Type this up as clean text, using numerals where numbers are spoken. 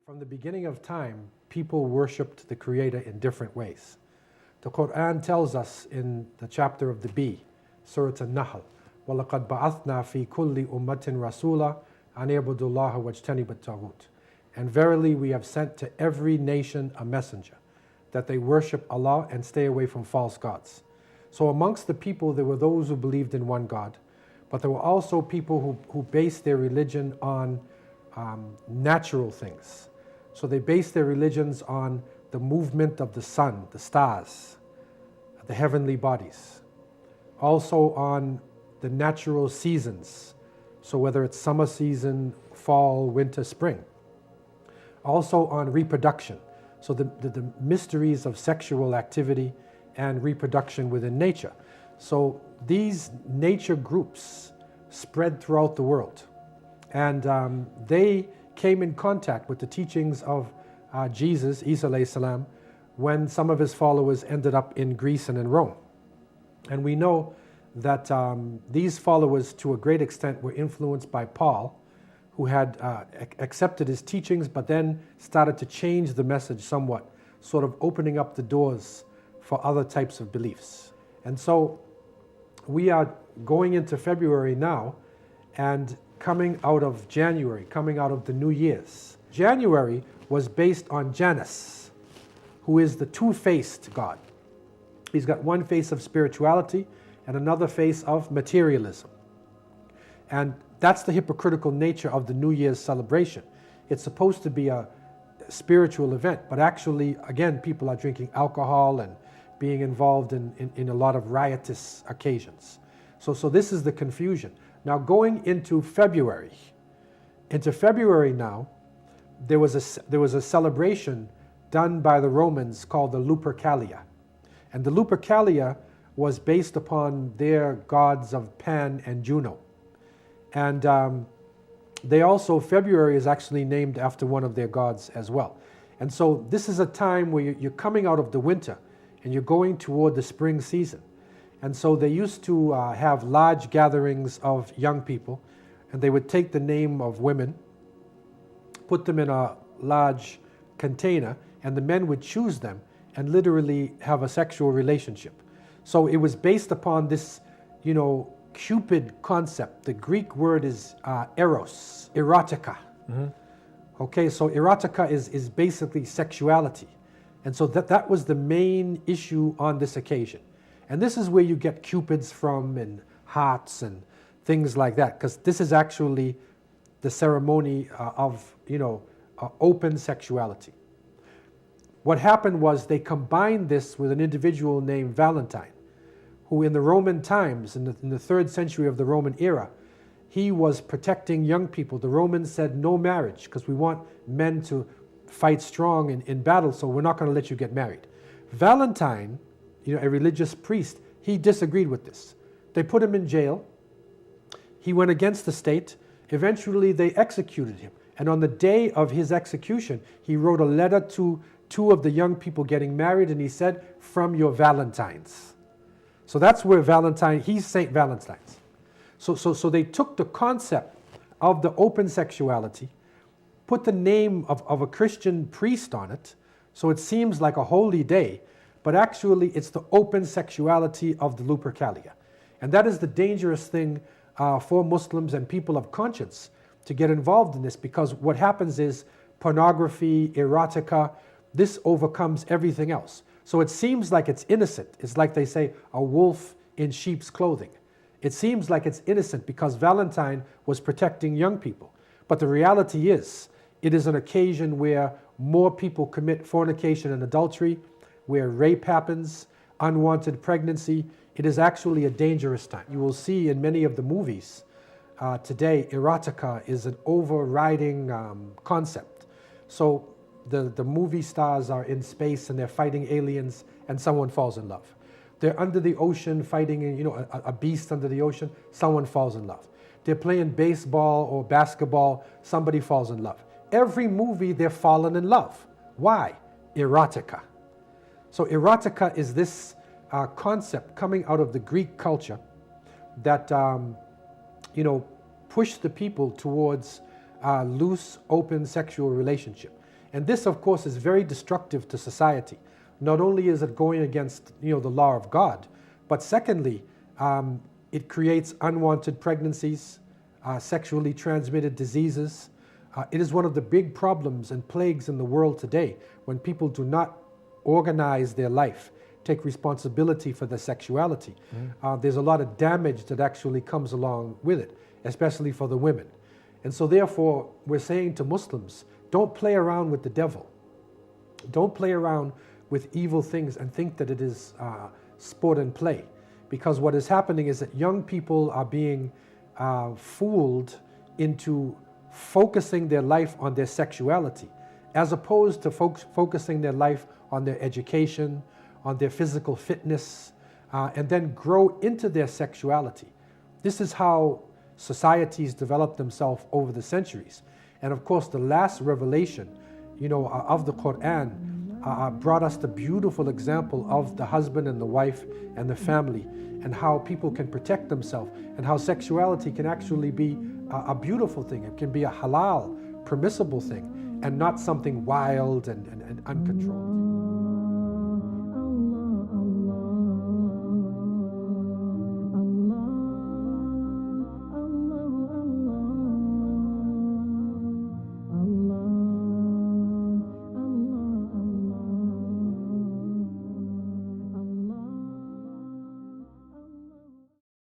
From the beginning of time, people worshipped the Creator in different ways. The Quran tells us in the chapter of the Bee, Surah An-Nahl, وَلَقَدْ بَعَثْنَا فِي كُلِّ أُمَّةٍ رَسُولًا أَنْ يَعْبُدُوا اللَّهَ وَاجْتَنِبُوا الطَّاغُوتَ. And verily we have sent to every nation a messenger, that they worship Allah and stay away from false gods. So amongst the people there were those who believed in one God, but there were also people who based their religion on natural things. So they based their religions on the movement of the sun, the stars, the heavenly bodies. Also on the natural seasons. So whether it's summer season, fall, winter, spring. Also on reproduction. So the mysteries of sexual activity and reproduction within nature. So these nature groups spread throughout the world. And they came in contact with the teachings of Jesus, Isa alayhi salam, when some of his followers ended up in Greece and in Rome. And we know that these followers to a great extent were influenced by Paul, who had accepted his teachings but then started to change the message somewhat, sort of opening up the doors for other types of beliefs. And so we are going into February now and coming out of January, coming out of the New Year's. January was based on Janus, who is the two-faced God. He's got one face of spirituality and another face of materialism. And that's the hypocritical nature of the New Year's celebration. It's supposed to be a spiritual event, but actually, again, people are drinking alcohol and being involved in a lot of riotous occasions. So this is the confusion. Now going into February now, there was a celebration done by the Romans called the Lupercalia. And the Lupercalia was based upon their gods of Pan and Juno. And February is actually named after one of their gods as well. And so this is a time where you're coming out of the winter and you're going toward the spring season. And so they used to have large gatherings of young people, and they would take the name of women, put them in a large container, and the men would choose them and literally have a sexual relationship. So it was based upon this, Cupid concept. The Greek word is eros, erotica. Mm-hmm. Okay, so erotica is basically sexuality. And so that was the main issue on this occasion. And this is where you get cupids from and hearts and things like that, because this is actually the ceremony of, open sexuality. What happened was they combined this with an individual named Valentine, who in the Roman times, in the 3rd century of the Roman era, he was protecting young people. The Romans said no marriage, because we want men to fight strong in battle, so we're not going to let you get married. Valentine, a religious priest, he disagreed with this. They put him in jail. He went against the state. Eventually, they executed him. And on the day of his execution, he wrote a letter to 2 of the young people getting married, and he said, "From your Valentines." So that's where he's Saint Valentine's. So they took the concept of the open sexuality, put the name of a Christian priest on it, so it seems like a holy day, but actually it's the open sexuality of the Lupercalia. And that is the dangerous thing for Muslims and people of conscience to get involved in this, because what happens is pornography, erotica, this overcomes everything else. So it seems like it's innocent. It's like they say, a wolf in sheep's clothing. It seems like it's innocent because Valentine was protecting young people. But the reality is, it is an occasion where more people commit fornication and adultery, where rape happens, unwanted pregnancy. It is actually a dangerous time. You will see in many of the movies today, erotica is an overriding concept. So the movie stars are in space and they're fighting aliens and someone falls in love. They're under the ocean fighting a beast under the ocean, someone falls in love. They're playing baseball or basketball, somebody falls in love. Every movie they're falling in love. Why? Erotica. So erotica is this concept coming out of the Greek culture that pushed the people towards loose, open sexual relationship. And this, of course, is very destructive to society. Not only is it going against the law of God, but secondly, it creates unwanted pregnancies, sexually transmitted diseases. It is one of the big problems and plagues in the world today when people do not organize their life, take responsibility for their sexuality. There's a lot of damage that actually comes along with it, especially for the women. And so therefore, we're saying to Muslims, don't play around with the devil. Don't play around with evil things and think that it is sport and play. Because what is happening is that young people are being fooled into focusing their life on their sexuality, as opposed to focusing their life on their education, on their physical fitness, and then grow into their sexuality. This is how societies develop themselves over the centuries. And of course, the last revelation, of the Quran brought us the beautiful example of the husband and the wife and the family, and how people can protect themselves, and how sexuality can actually be a beautiful thing. It can be a halal, permissible thing, and not something wild and uncontrolled.